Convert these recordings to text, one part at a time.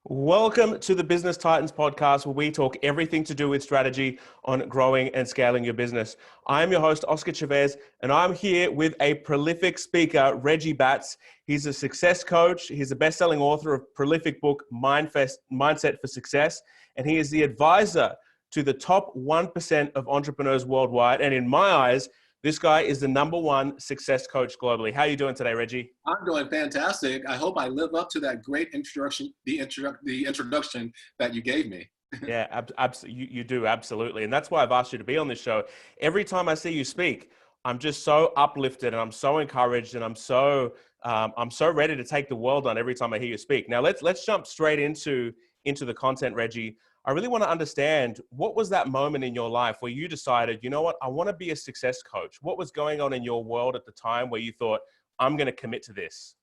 Welcome to the Business Titans podcast, where we talk everything to do with strategy on growing and scaling your business. I'm your host, Oscar Chavez, and I'm here with a prolific speaker, Reggie Batts. He's a success coach. He's a best-selling author of prolific book, Mindset for Success, and he is the advisor to the top 1% of entrepreneurs worldwide. And in my eyes, this guy is the number one success coach globally. How are you doing today, Reggie? I'm doing fantastic. I hope I live up to that great introduction, the introduction that you gave me. Yeah, you do, absolutely. And that's why I've asked you to be on this show. Every time I see you speak, I'm just so uplifted and I'm so encouraged and I'm so ready to take the world on every time I hear you speak. Now let's jump straight into the content, Reggie. I really want to understand, what was that moment in your life where you decided, you know what, I want to be a success coach? What was going on in your world at the time where you thought, I'm going to commit to this?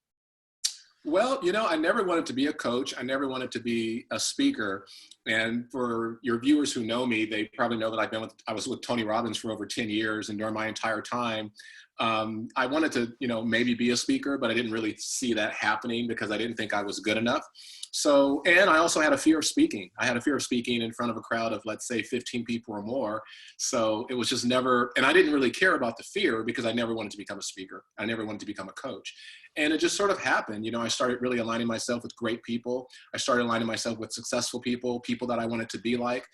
Well, I never wanted to be a coach. I never wanted to be a speaker. And for your viewers who know me, they probably know that I was with Tony Robbins for over 10 years. And during my entire time, I wanted to, maybe be a speaker, but I didn't really see that happening because I didn't think I was good enough. So, and I also had a fear of speaking. I had a fear of speaking in front of a crowd of, let's say, 15 people or more. So it was just never, and I didn't really care about the fear because I never wanted to become a speaker. I never wanted to become a coach. And it just sort of happened. I started really aligning myself with great people. I started aligning myself with successful people, people that I wanted to be like.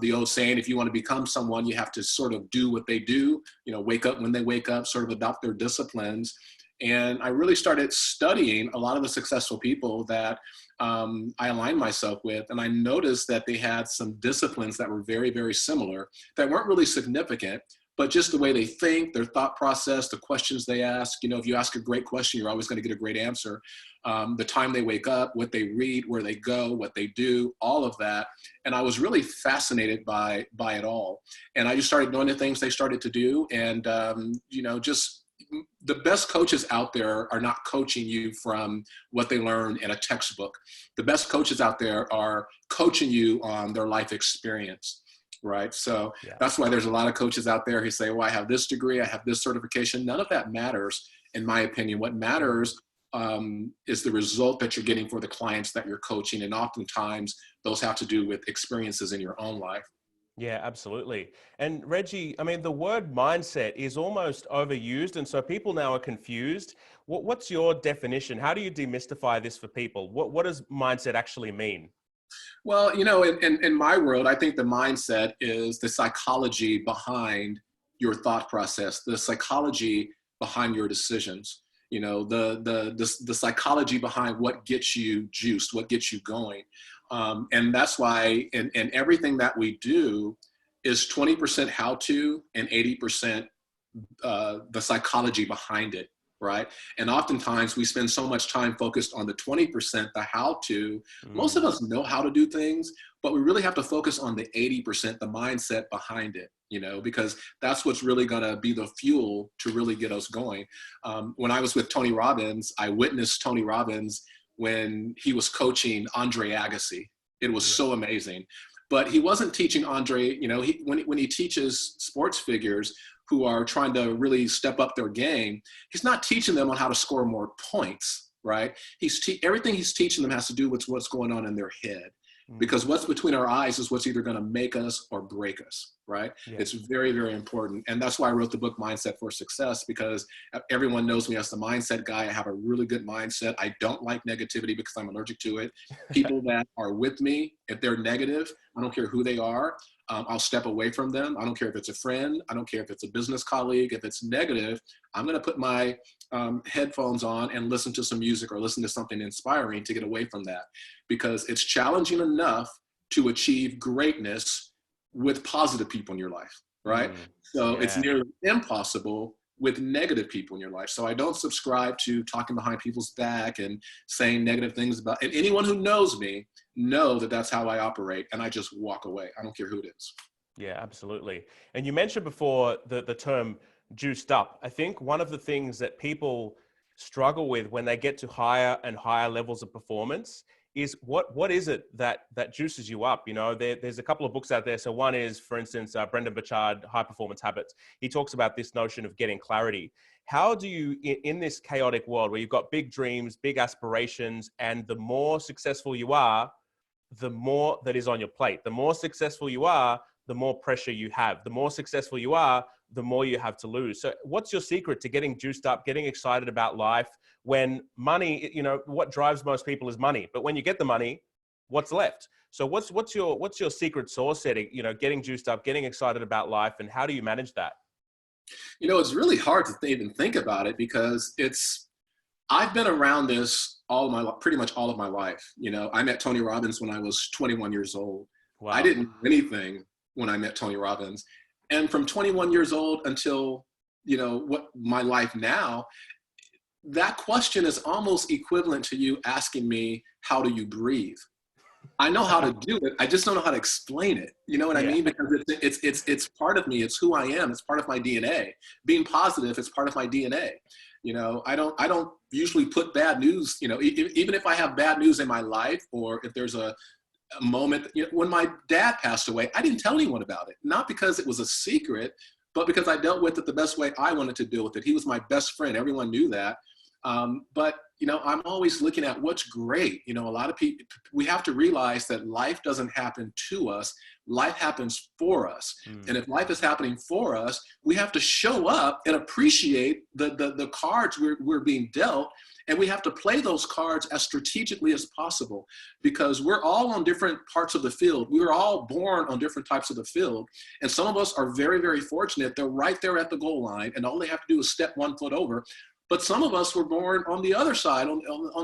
The old saying, if you want to become someone, you have to sort of do what they do, wake up when they wake up, sort of adopt their disciplines. And I really started studying a lot of the successful people that I aligned myself with. And I noticed that they had some disciplines that were very, very similar, that weren't really significant, but just the way they think, their thought process, the questions they ask. If you ask a great question, you're always going to get a great answer. The time they wake up, what they read, where they go, what they do, all of that. And I was really fascinated by it all. And I just started doing the things they started to do. And, just the best coaches out there are not coaching you from what they learned in a textbook. The best coaches out there are coaching you on their life experience. Right. So That's why there's a lot of coaches out there who say, well, I have this degree, I have this certification. None of that matters, in my opinion. What matters is the result that you're getting for the clients that you're coaching. And oftentimes those have to do with experiences in your own life. Yeah, absolutely. And Reggie, I mean, the word mindset is almost overused. And so people now are confused. What's your definition? How do you demystify this for people? What does mindset actually mean? Well, in my world, I think the mindset is the psychology behind your thought process, the psychology behind your decisions, the psychology behind what gets you juiced, what gets you going. And that's why in everything that we do is 20% how to and 80% the psychology behind it. Right. And oftentimes we spend so much time focused on the 20%, the how to. Most of us know how to do things, but we really have to focus on the 80%, the mindset behind it, because that's what's really going to be the fuel to really get us going. When I was with Tony Robbins, I witnessed Tony Robbins when he was coaching Andre Agassi. It was so amazing. But he wasn't teaching Andre, when he teaches sports figures who are trying to really step up their game, he's not teaching them on how to score more points, right? Everything he's teaching them has to do with what's going on in their head. Because what's between our eyes is what's either going to make us or break us, right? Yeah. It's very, very important. And that's why I wrote the book Mindset for Success, because everyone knows me as the mindset guy. I have a really good mindset. I don't like negativity because I'm allergic to it. People that are with me, if they're negative, I don't care who they are, I'll step away from them. I don't care if it's a friend. I don't care if it's a business colleague. If it's negative, I'm going to put my headphones on and listen to some music or listen to something inspiring to get away from that, because it's challenging enough to achieve greatness with positive people in your life, right? So it's nearly impossible with negative people in your life. So I don't subscribe to talking behind people's back and saying negative things about, and anyone who knows me know that that's how I operate, and I just walk away. I don't care who it is. Yeah, absolutely. And you mentioned before the term juiced up. I think one of the things that people struggle with when they get to higher and higher levels of performance is what is it that juices you up? There's a couple of books out there. So one is, for instance, Brendon Burchard, High Performance Habits. He talks about this notion of getting clarity. How do you, in this chaotic world where you've got big dreams, big aspirations, and the more successful you are, the more that is on your plate. The more successful you are, the more pressure you have. The more successful you are, the more you have to lose. So what's your secret to getting juiced up, getting excited about life when money, what drives most people is money. But when you get the money, what's left? So what's your secret sauce setting, getting juiced up, getting excited about life, and how do you manage that? It's really hard to even think about it because I've been around this pretty much all of my life. I met Tony Robbins when I was 21 years old. Wow. I didn't know anything when I met Tony Robbins. And from 21 years old until, what my life now, that question is almost equivalent to you asking me, how do you breathe? I know how to do it. I just don't know how to explain it. You know what I mean? Because it's part of me. It's who I am. It's part of my DNA. Being positive is part of my DNA. I don't usually put bad news, even if I have bad news in my life, or if there's a moment, when my dad passed away, I didn't tell anyone about it. Not because it was a secret, but because I dealt with it the best way I wanted to deal with it. He was my best friend. Everyone knew that. But I'm always looking at what's great. A lot of people, we have to realize that life doesn't happen to us. Life happens for us. And if life is happening for us, we have to show up and appreciate the cards we're being dealt. And we have to play those cards as strategically as possible, because we're all on different parts of the field. We were all born on different types of the field. And some of us are very, very fortunate. They're right there at the goal line, and all they have to do is step 1 foot over. But some of us were born on the other side, on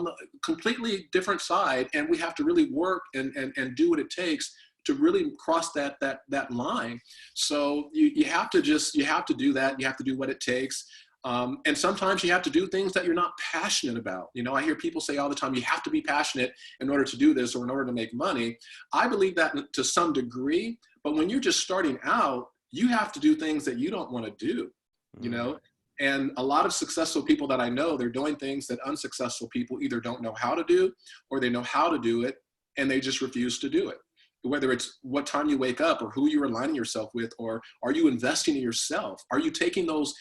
the completely different side, and we have to really work and do what it takes to really cross that line. So you have to do that. You have to do what it takes. And sometimes you have to do things that you're not passionate about. I hear people say all the time, you have to be passionate in order to do this or in order to make money. I believe that to some degree, but when you're just starting out, you have to do things that you don't want to do, And a lot of successful people that I know, they're doing things that unsuccessful people either don't know how to do, or they know how to do it and they just refuse to do it. Whether it's what time you wake up, or who you're aligning yourself with, or are you investing in yourself? Are you taking those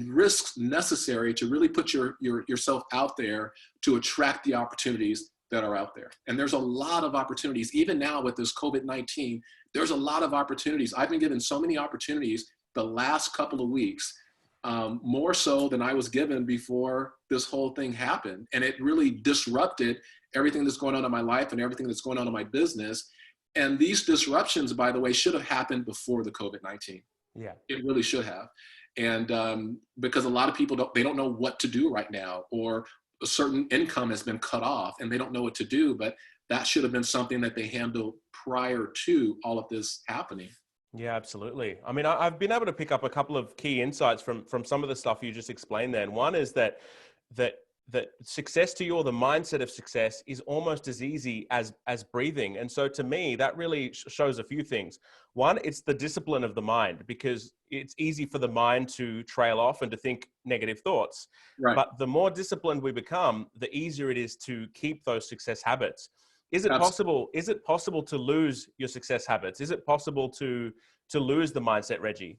risks necessary to really put yourself out there to attract the opportunities that are out there? And there's a lot of opportunities. Even now with this COVID-19, there's a lot of opportunities. I've been given so many opportunities the last couple of weeks, more so than I was given before this whole thing happened. And it really disrupted everything that's going on in my life and everything that's going on in my business. And these disruptions, by the way, should have happened before the COVID-19. Yeah, it really should have. And because a lot of people don't know what to do right now, or a certain income has been cut off and they don't know what to do, but that should have been something that they handled prior to all of this happening. Yeah, absolutely. I mean, I've been able to pick up a couple of key insights from some of the stuff you just explained there. And one is that success to you, or the mindset of success, is almost as easy as breathing. And so to me, that really shows a few things. One, it's the discipline of the mind, because it's easy for the mind to trail off and to think negative thoughts. Right. But the more disciplined we become, the easier it is to keep those success habits. Is it possible to lose your success habits? Is it possible to lose the mindset, Reggie?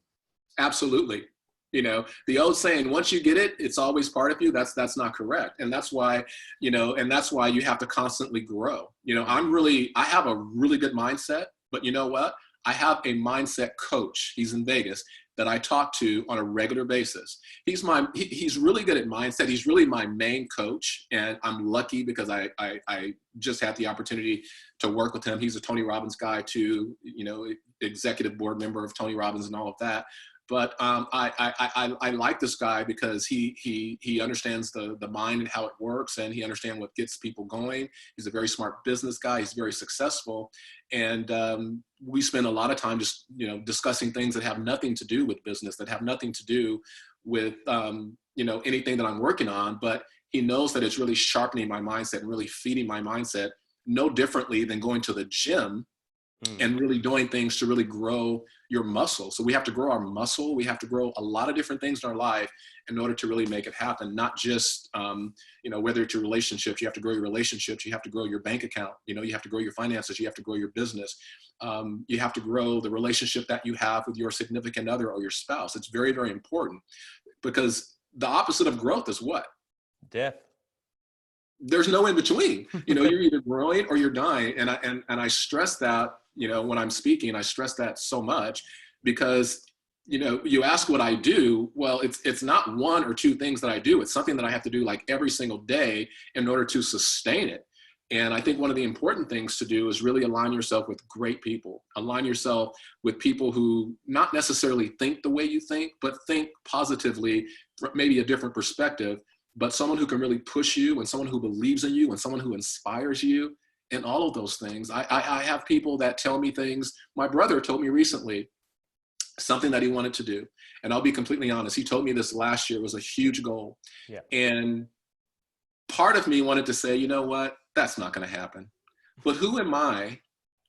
Absolutely. The old saying, once you get it, it's always part of you. That's not correct. And that's why, you have to constantly grow. I have a really good mindset, but you know what? I have a mindset coach. He's in Vegas, that I talk to on a regular basis. He's really good at mindset. He's really my main coach. And I'm lucky because I just had the opportunity to work with him. He's a Tony Robbins guy too, executive board member of Tony Robbins and all of that. But I like this guy because he understands the mind and how it works, and he understands what gets people going. He's a very smart business guy. He's very successful, and we spend a lot of time just discussing things that have nothing to do with business, that have nothing to do with anything that I'm working on. But he knows that it's really sharpening my mindset and really feeding my mindset, no differently than going to the gym and really doing things to really grow your muscle. So we have to grow our muscle. We have to grow a lot of different things in our life in order to really make it happen. Not just, whether it's your relationships, you have to grow your relationships. You have to grow your bank account. You have to grow your finances. You have to grow your business. You have to grow the relationship that you have with your significant other or your spouse. It's very, very important, because the opposite of growth is what? Death. there's no in between. You're either growing or you're dying. And I stress that, when I'm speaking, I stress that so much because, you ask what I do. Well, it's not one or two things that I do. It's something that I have to do like every single day in order to sustain it. And I think one of the important things to do is really align yourself with great people, align yourself with people who not necessarily think the way you think, but think positively, maybe a different perspective, but someone who can really push you and someone who believes in you and someone who inspires you and all of those things. I have people that tell me things. My brother told me recently something that he wanted to do. And I'll be completely honest. He told me this last year was a huge goal. Yeah. And part of me wanted to say, you know what, that's not going to happen. But who am I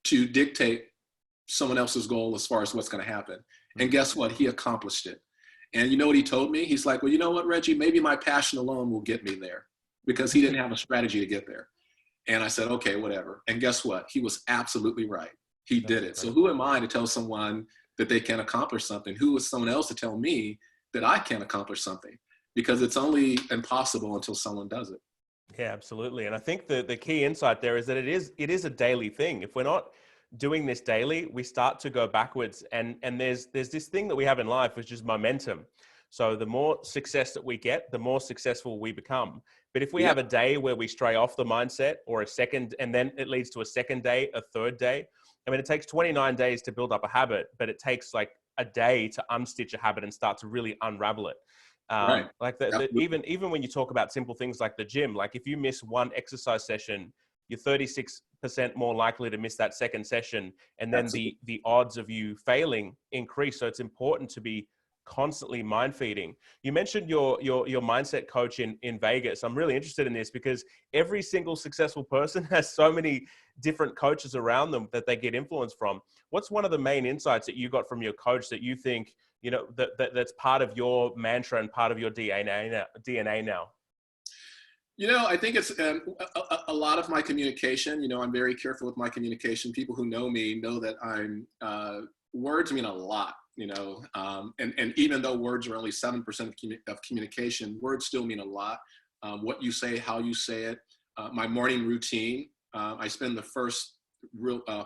to dictate someone else's goal as far as what's going to happen? And guess what? He accomplished it. And you know what he told me? He's like, well, you know what, Reggie, maybe my passion alone will get me there, because he didn't have a strategy to get there. And I said, okay, whatever. And guess what? He was absolutely right. He did it. So who am I to tell someone that they can't accomplish something? Who is someone else to tell me that I can't accomplish something? Because it's only impossible until someone does it. Yeah, absolutely. And I think the key insight there is that it is a daily thing. If we're not doing this daily, we start to go backwards. And there's this thing that we have in life, which is momentum. So the more success that we get, the more successful we become. But if we have a day where we stray off the mindset, or a second, and then it leads to a second day, a third day. I mean, it takes 29 days to build up a habit, but it takes like a day to unstitch a habit and start to really unravel it. Right. Like even when you talk about simple things like the gym, like if you miss one exercise session, you're 36% more likely to miss that second session. And then the odds of you failing increase. So it's important to be constantly mind feeding. You mentioned your mindset coach in Vegas. I'm really interested in this because every single successful person has so many different coaches around them that they get influence from. What's one of the main insights that you got from your coach that you think, that's part of your mantra and part of your DNA now? I think it's a lot of my communication. I'm very careful with my communication. People who know me know that words mean a lot. And even though words are only 7% of communication, words still mean a lot. What you say, how you say it. My morning routine, I spend the first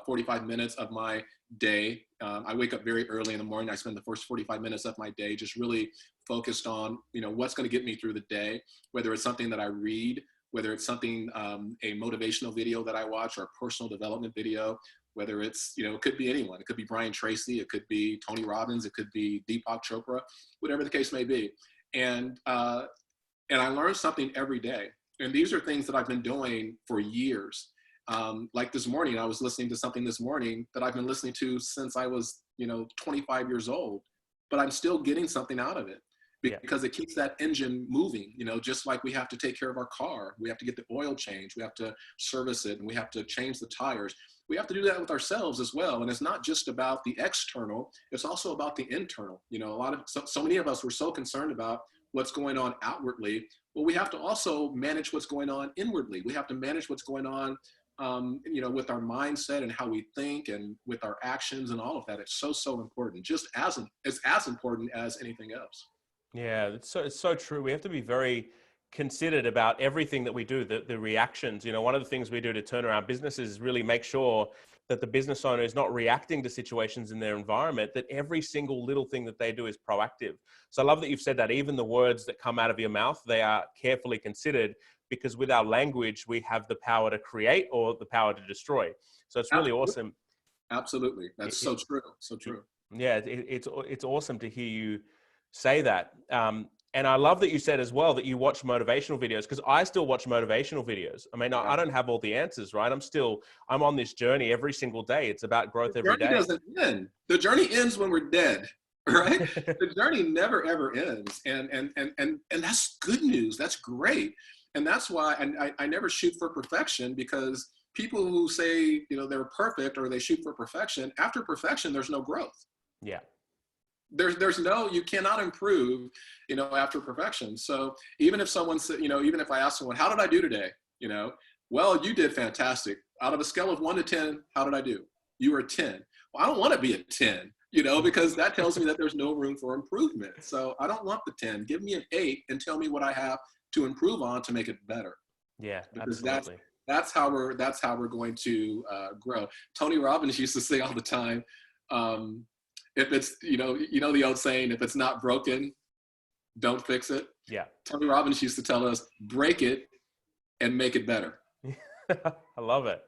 45 minutes of my day. I wake up very early in the morning. I spend the first 45 minutes of my day just really focused on, what's going to get me through the day, whether it's something that I read, whether it's something, a motivational video that I watch, or a personal development video, whether it's, it could be anyone. It could be Brian Tracy. It could be Tony Robbins. It could be Deepak Chopra, whatever the case may be. And I learn something every day. And these are things that I've been doing for years. Like this morning, I was listening to something this morning that I've been listening to since I was, 25 years old, but I'm still getting something out of it because it keeps that engine moving, just like we have to take care of our car. We have to get the oil changed. We have to service it, and we have to change the tires. We have to do that with ourselves as well. And it's not just about the external, it's also about the internal. So many of us were so concerned about what's going on outwardly. Well, we have to also manage what's going on inwardly. We have to manage what's going on with our mindset and how we think, and with our actions and all of that. It's so important. It's as important as anything else. Yeah, it's so true. We have to be very considered about everything that we do, the reactions. One of the things we do to turn around businesses is really make sure that the business owner is not reacting to situations in their environment, that every single little thing that they do is proactive. So I love that you've said that even the words that come out of your mouth, they are carefully considered, because with our language, we have the power to create or the power to destroy. So it's really awesome. Absolutely. That's so true. So true. Yeah, it's awesome to hear you say that. And I love that you said as well that you watch motivational videos, because I still watch motivational videos. I mean, I don't have all the answers, right? I'm on this journey every single day. It's about growth every day. The journey doesn't end. The journey ends when we're dead, right? The journey never, ever ends. And that's good news. That's great. And that's why I never shoot for perfection, because people who say, they're perfect, or they shoot for perfection, after perfection, there's no growth. Yeah. You cannot improve, after perfection. So even if someone said, even if I ask someone, how did I do today? Well, you did fantastic. Out of a scale of 1 to 10, how did I do? You were a 10. Well, I don't want to be a 10, because that tells me that there's no room for improvement. So I don't want the 10. Give me an 8 and tell me what I have to improve on to make it better. Yeah, because absolutely. that's how we're going to grow. Tony Robbins used to say all the time, um, if it's the old saying, if it's not broken, don't fix it. Yeah. Tony Robbins used to tell us, break it and make it better. I love it.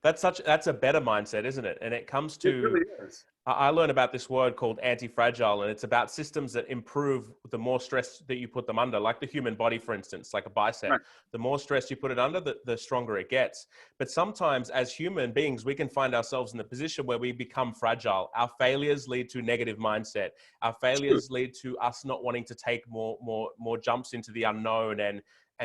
That's a better mindset, isn't it? And it comes It to, really is. I learned about this word called anti-fragile, and it's about systems that improve the more stress that you put them under, like the human body, for instance, like a bicep. Right. The more stress you put it under, the stronger it gets. But sometimes as human beings, we can find ourselves in the position where we become fragile. Our failures lead to negative mindset. Our failures lead to us not wanting to take more jumps into the unknown and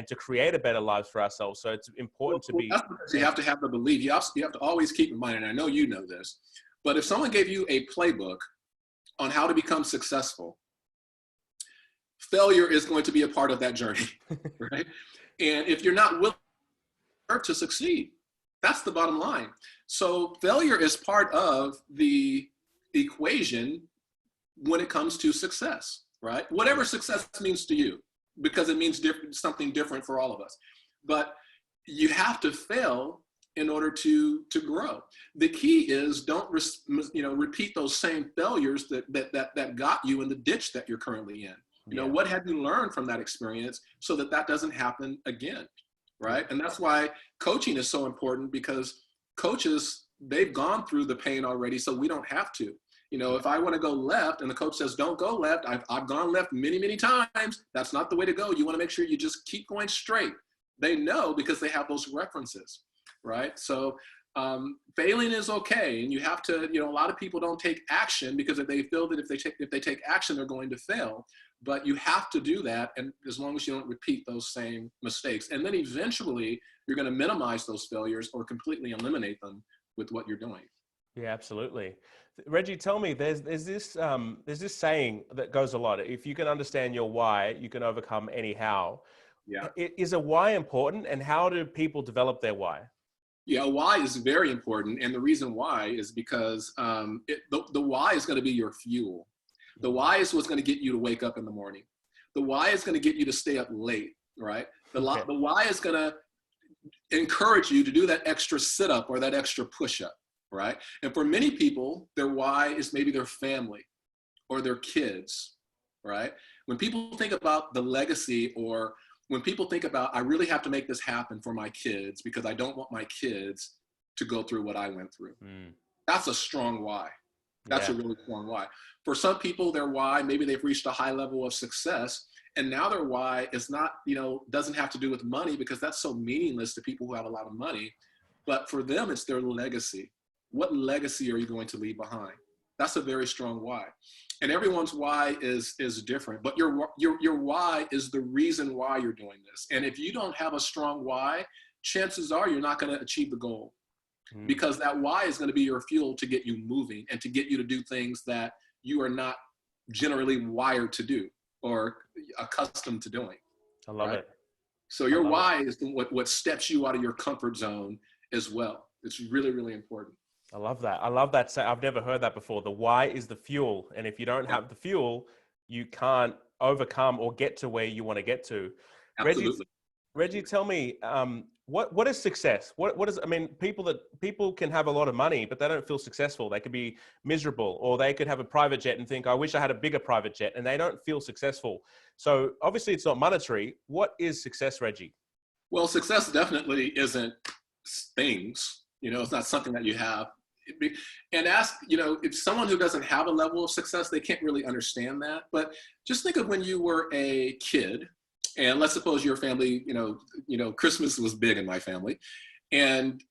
to create a better lives for ourselves. So it's important to be. That's because you have to have the belief. You have to always keep in mind, and I know you know this, but if someone gave you a playbook on how to become successful, failure is going to be a part of that journey, right? And if you're not willing to succeed, that's the bottom line. So failure is part of the equation when it comes to success, right? Whatever success means to you, because it means something different for all of us. But you have to fail in order to grow. The key is don't repeat those same failures that got you in the ditch that you're currently in. What have you learned from that experience so that doesn't happen again, right? And that's why coaching is so important, because coaches, they've gone through the pain already, so we don't have to. If I want to go left and the coach says, don't go left, I've gone left many, many times. That's not the way to go. You want to make sure you just keep going straight. They know because they have those references, right? So failing is okay. And you have to, a lot of people don't take action because if they feel that if they take action, they're going to fail. But you have to do that, and as long as you don't repeat those same mistakes. And then eventually you're going to minimize those failures or completely eliminate them with what you're doing. Yeah, absolutely. Reggie, tell me, there's this saying that goes a lot. If you can understand your why, you can overcome any how. Yeah. Is a why important, and how do people develop their why? Yeah, why is very important. And the reason why is because the why is going to be your fuel. The why is what's going to get you to wake up in the morning. The why is going to get you to stay up late, right? The why is going to encourage you to do that extra sit-up or that extra push-up, right? And for many people, their why is maybe their family or their kids, right? When people think about the legacy, or when people think about, I really have to make this happen for my kids because I don't want my kids to go through what I went through. That's a strong why. That's a really strong why. For some people, their why, maybe they've reached a high level of success, and now their why is not, doesn't have to do with money, because that's so meaningless to people who have a lot of money. But for them, it's their legacy. What legacy are you going to leave behind? That's a very strong why. And everyone's why is different, but your why is the reason why you're doing this. And if you don't have a strong why, chances are you're not going to achieve the goal, because that why is going to be your fuel to get you moving and to get you to do things that you are not generally wired to do or accustomed to doing. I love it. So your why is what steps you out of your comfort zone as well. It's really, really important. I love that. I love that. I've never heard that before. The why is the fuel. And if you don't have the fuel, you can't overcome or get to where you want to get to. Absolutely. Reggie, tell me, what is success? What is, I mean, people can have a lot of money, but they don't feel successful. They could be miserable, or they could have a private jet and think, I wish I had a bigger private jet, and they don't feel successful. So obviously it's not monetary. What is success, Reggie? Well, success definitely isn't things, it's not something that you have. And ask, if someone who doesn't have a level of success, they can't really understand that. But just think of when you were a kid, and let's suppose your family, Christmas was big in my family, and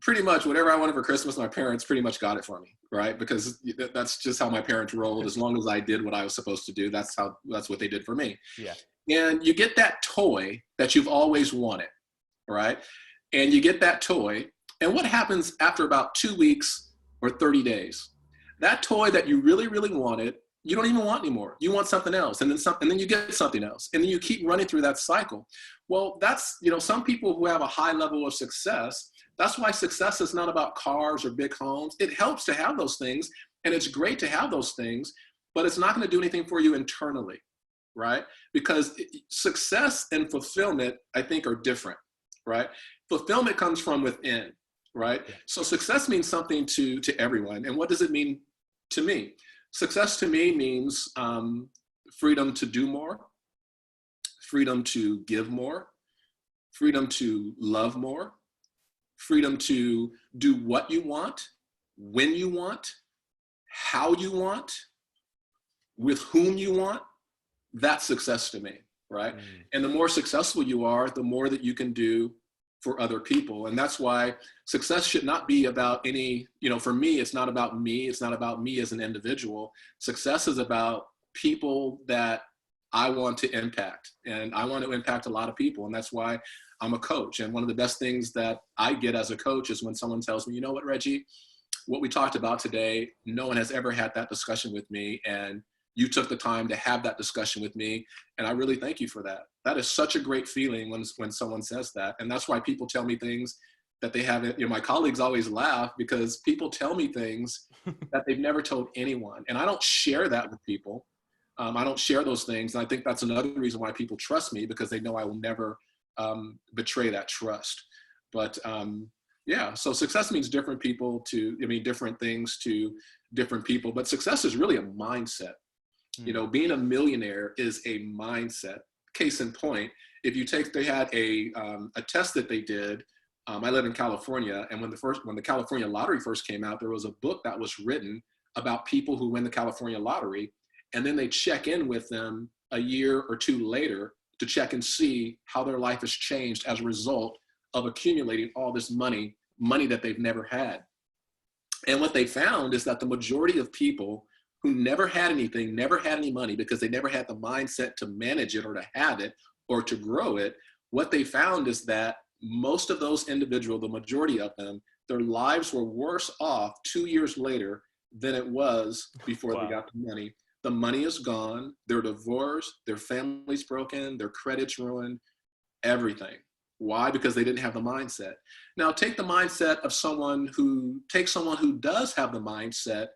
pretty much whatever I wanted for Christmas, my parents pretty much got it for me, right? Because that's just how my parents rolled. As long as I did what I was supposed to do, that's what they did for me. Yeah. And you get that toy that you've always wanted, right? And you get that toy, and what happens after about 2 weeks or 30 days? That toy that you really, really wanted, you don't even want anymore. You want something else, and then you get something else, and then you keep running through that cycle. Well, that's, some people who have a high level of success, that's why success is not about cars or big homes. It helps to have those things, and it's great to have those things, but it's not going to do anything for you internally, right? Because success and fulfillment, I think, are different, right? Fulfillment comes from within, right? Yeah. So success means something to everyone. And what does it mean to me? Success to me means freedom to do more, freedom to give more, freedom to love more, freedom to do what you want, when you want, how you want, with whom you want. That's success to me, right? And the more successful you are, the more that you can do for other people. And that's why success should not be about any, for me, it's not about me. It's not about me as an individual. Success is about people that I want to impact. And I want to impact a lot of people. And that's why I'm a coach. And one of the best things that I get as a coach is when someone tells me, you know what, Reggie, what we talked about today, no one has ever had that discussion with me. And you took the time to have that discussion with me. And I really thank you for that. That is such a great feeling when someone says that. And that's why people tell me things that they haven't, my colleagues always laugh because people tell me things that they've never told anyone. And I don't share that with people. I don't share those things. And I think that's another reason why people trust me, because they know I will never betray that trust. But yeah, so success means different different things to different people. But success is really a mindset. Being a millionaire is a mindset. Case in point, if you they had a test that they did. I live in California, and when the California lottery first came out, there was a book that was written about people who win the California lottery, and then they check in with them a year or two later to check and see how their life has changed as a result of accumulating all this money that they've never had. And what they found is that the majority of people who never had anything, never had any money because they never had the mindset to manage it or to have it or to grow it, what they found is that most of those individuals, the majority of them, their lives were worse off 2 years later than it was before Wow. They got the money. The money is gone, they're divorced, their family's broken, their credit's ruined, everything. Why? Because they didn't have the mindset. Now take the mindset of someone who does have the mindset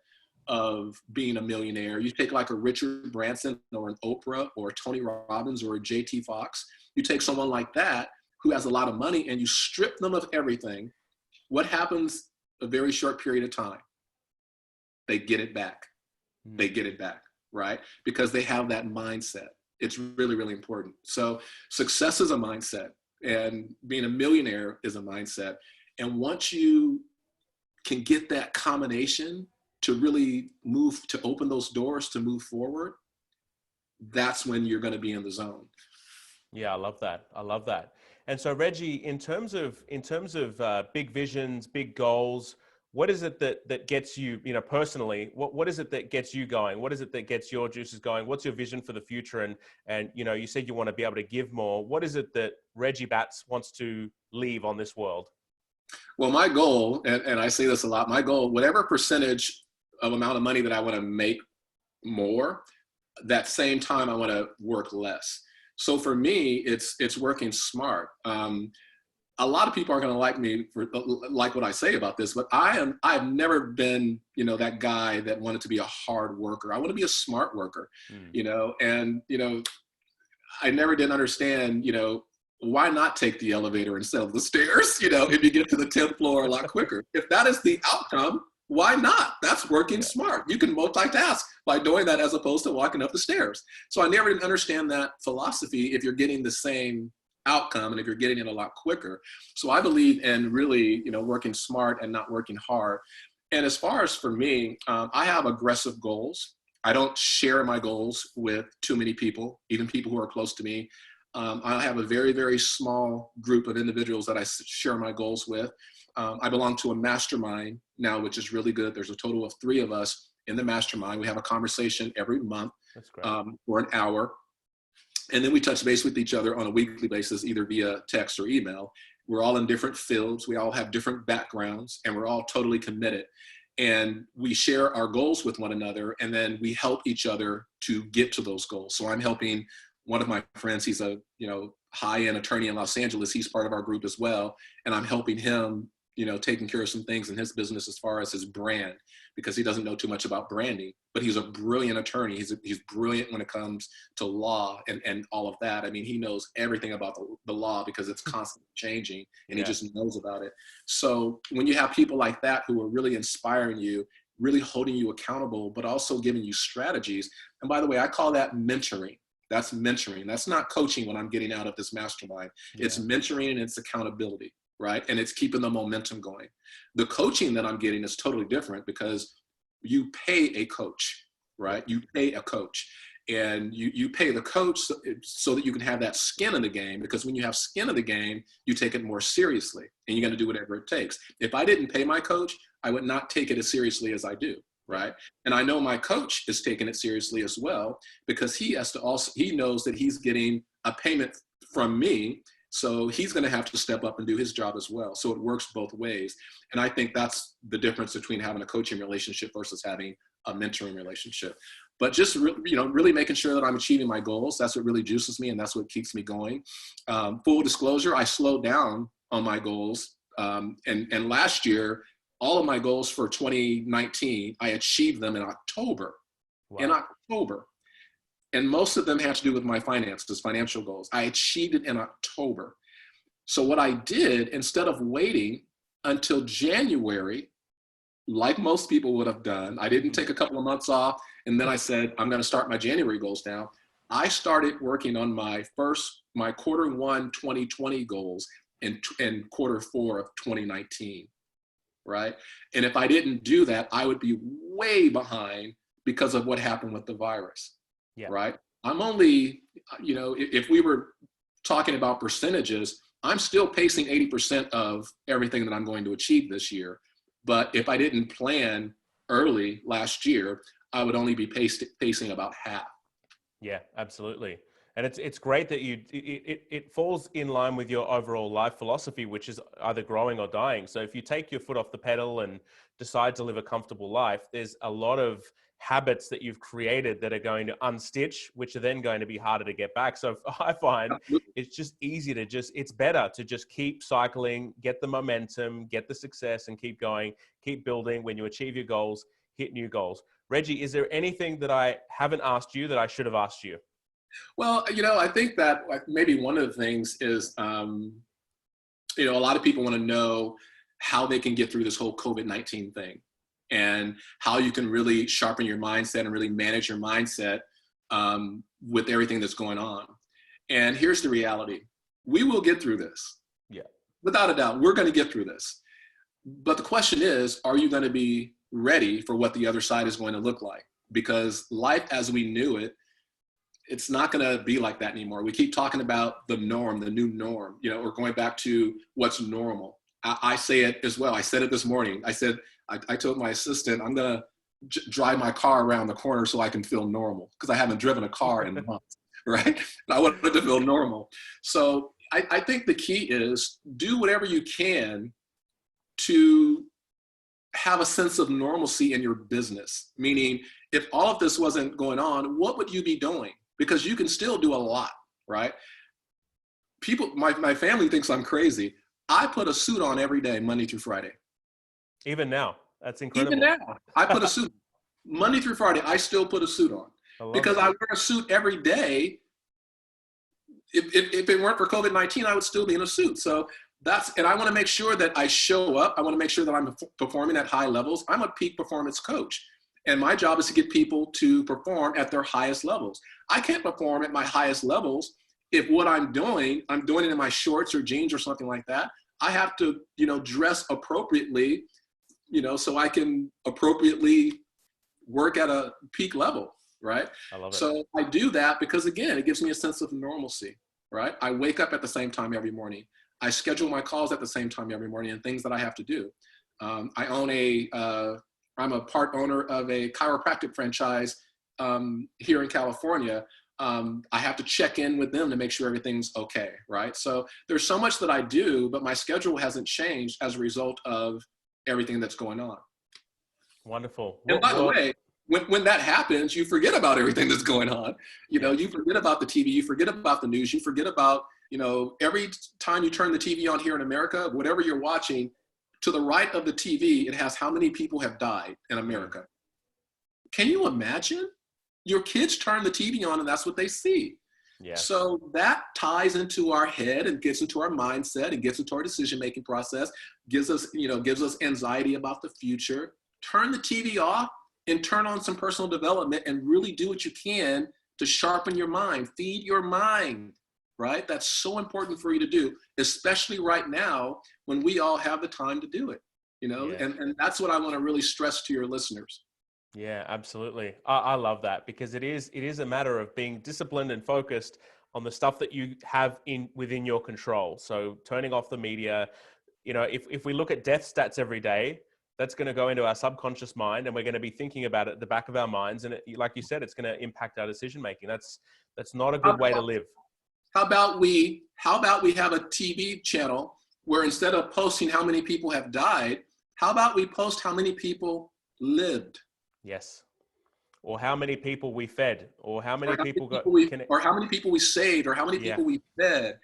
of being a millionaire. You take like a Richard Branson or an Oprah or a Tony Robbins or a JT Fox. You take someone like that who has a lot of money and you strip them of everything. What happens a very short period of time? They get it back. They get it back, right? Because they have that mindset. It's really, really important. So success is a mindset, and being a millionaire is a mindset. And once you can get that combination to really move, to open those doors to move forward, that's when you're going to be in the zone. Yeah, I love that. I love that. And so, Reggie, in terms of big visions, big goals, what is it that gets you, personally? What is it that gets you going? What is it that gets your juices going? What's your vision for the future? And you said you want to be able to give more. What is it that Reggie Batts wants to leave on this world? Well, my goal, and I say this a lot, my goal, whatever percentage of amount of money that I want to make more, that same time I want to work less. So for me, it's working smart. A lot of people are going to like me for like what I say about this, but I've never been, that guy that wanted to be a hard worker. I want to be a smart worker, and I never did understand, why not take the elevator instead of the stairs, if you get to the 10th floor a lot quicker. If that is the outcome, why not? That's working smart. You can multitask by doing that as opposed to walking up the stairs. So I never did understand that philosophy if you're getting the same outcome and if you're getting it a lot quicker. So I believe in really, working smart and not working hard. And as far as for me, I have aggressive goals. I don't share my goals with too many people, even people who are close to me. I have a very, very small group of individuals that I share my goals with. I belong to a mastermind now, which is really good. There's a total of 3 of us in the mastermind. We have a conversation every month for an hour. And then we touch base with each other on a weekly basis, either via text or email. We're all in different fields. We all have different backgrounds, and we're all totally committed. And we share our goals with one another, and then we help each other to get to those goals. So I'm helping one of my friends. He's a high-end attorney in Los Angeles. He's part of our group as well. And I'm helping him taking care of some things in his business as far as his brand, because he doesn't know too much about branding, but he's a brilliant attorney. He's brilliant when it comes to law and all of that. I mean, he knows everything about the law because it's constantly changing, and he just knows about it. So when you have people like that who are really inspiring you, really holding you accountable, but also giving you strategies. And by the way, I call that mentoring. That's mentoring. That's not coaching when I'm getting out of this mastermind. Yeah. It's mentoring and it's accountability, right? And it's keeping the momentum going. The coaching that I'm getting is totally different because you pay a coach, right? You pay a coach, and you pay the coach so that you can have that skin in the game, because when you have skin in the game, you take it more seriously and you're going to do whatever it takes. If I didn't pay my coach, I would not take it as seriously as I do, right? And I know my coach is taking it seriously as well, because he knows that he's getting a payment from me. So he's going to have to step up and do his job as well. So it works both ways. And I think that's the difference between having a coaching relationship versus having a mentoring relationship. But just really making sure that I'm achieving my goals. That's what really juices me, and that's what keeps me going. Full disclosure, I slowed down on my goals. And last year, all of my goals for 2019, I achieved them in October. Wow. In October. And most of them had to do with my finances, financial goals. I achieved it in October. So what I did, instead of waiting until January, like most people would have done, I didn't take a couple of months off, and then I said, I'm going to start my January goals now. I started working on my quarter one 2020 goals in quarter four of 2019, right? And if I didn't do that, I would be way behind because of what happened with the virus. Yeah. Right. I'm only, if we were talking about percentages, I'm still pacing 80% of everything that I'm going to achieve this year. But if I didn't plan early last year, I would only be pacing about half. Yeah, absolutely. And it's great that it falls in line with your overall life philosophy, which is either growing or dying. So if you take your foot off the pedal and decide to live a comfortable life, there's a lot of habits that you've created that are going to unstitch, which are then going to be harder to get back. So I find it's just easy to it's better to just keep cycling, get the momentum, get the success, and keep going, keep building. When you achieve your goals, hit new goals. Reggie, is there anything that I haven't asked you that I should have asked you? Well, I think that maybe one of the things is, a lot of people want to know how they can get through this whole COVID-19 thing, and how you can really sharpen your mindset and really manage your mindset with everything that's going on. And here's the reality. We will get through this. Yeah. Without a doubt, we're going to get through this. But the question is, are you going to be ready for what the other side is going to look like? Because life as we knew it, it's not going to be like that anymore. We keep talking about the norm, the new norm. We're going back to what's normal. I say it as well. I said it this morning. I told my assistant, I'm going to drive my car around the corner so I can feel normal, because I haven't driven a car in months, right? And I want it to feel normal. So I think the key is do whatever you can to have a sense of normalcy in your business. Meaning, if all of this wasn't going on, what would you be doing? Because you can still do a lot, right? People, my family thinks I'm crazy. I put a suit on every day, Monday through Friday. Even now, that's incredible. Even now, I put a suit Monday through Friday. I still put a suit on because I wear a suit every day. If it weren't for COVID-19, I would still be in a suit. So and I want to make sure that I show up. I want to make sure that I'm performing at high levels. I'm a peak performance coach, and my job is to get people to perform at their highest levels. I can't perform at my highest levels if what I'm doing it in my shorts or jeans or something like that. I have to, dress appropriately, so I can appropriately work at a peak level, right? I love it. So I do that because, again, it gives me a sense of normalcy, right? I wake up at the same time every morning. I schedule my calls at the same time every morning and things that I have to do. I'm a part owner of a chiropractic franchise here in California. I have to check in with them to make sure everything's okay, right? So there's so much that I do, but my schedule hasn't changed as a result of everything that's going on. Wonderful. And by the way, when that happens, you forget about everything that's going on. You forget about the TV, you forget about the news, you forget about, every time you turn the TV on here in America, whatever you're watching, To the right of the TV, it has how many people have died in America. Can you imagine? Your kids turn the TV on and that's what they see. Yeah. So that ties into our head and gets into our mindset and gets into our decision-making process, gives us anxiety about the future. Turn the TV off and turn on some personal development and really do what you can to sharpen your mind, feed your mind, right? That's so important for you to do, especially right now when we all have the time to do it, Yeah. and that's what I want to really stress to your listeners. Yeah, absolutely. I love that because it is a matter of being disciplined and focused on the stuff that you have within your control. So turning off the media, if we look at death stats every day, that's going to go into our subconscious mind and we're going to be thinking about it at the back of our minds. And like you said, it's going to impact our decision making. That's not a good way to live. How about we have a TV channel where instead of posting how many people have died, how about we post how many people lived? Yes. Or how many people we fed, or how many people got connected, or how many people we saved, or how many people we fed.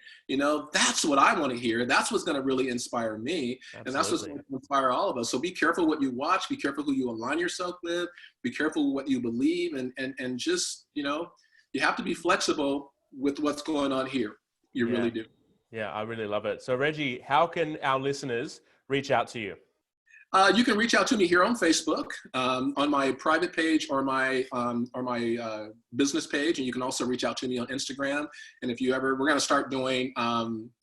That's what I want to hear. That's what's going to really inspire me. Absolutely. And that's what's going to inspire all of us. So be careful what you watch, be careful who you align yourself with, be careful what you believe, and just, you have to be flexible with what's going on here. You really do. Yeah, I really love it. So Reggie, how can our listeners reach out to you? You can reach out to me here on Facebook, on my private page or my business page, and you can also reach out to me on Instagram. And if we're going to start doing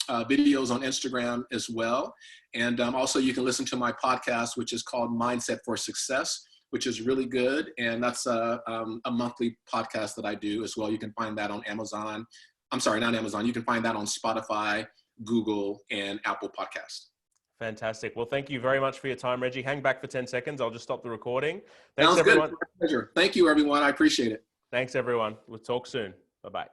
videos on Instagram as well. And also you can listen to my podcast, which is called Mindset for Success, which is really good. And that's a monthly podcast that I do as well. You can find that on Amazon. I'm sorry, not Amazon. You can find that on Spotify, Google, and Apple Podcasts. Fantastic. Well, thank you very much for your time, Reggie. Hang back for 10 seconds. I'll just stop the recording. Thanks, Sounds everyone. Good. Pleasure. Thank you, everyone. I appreciate it. Thanks, everyone. We'll talk soon. Bye-bye.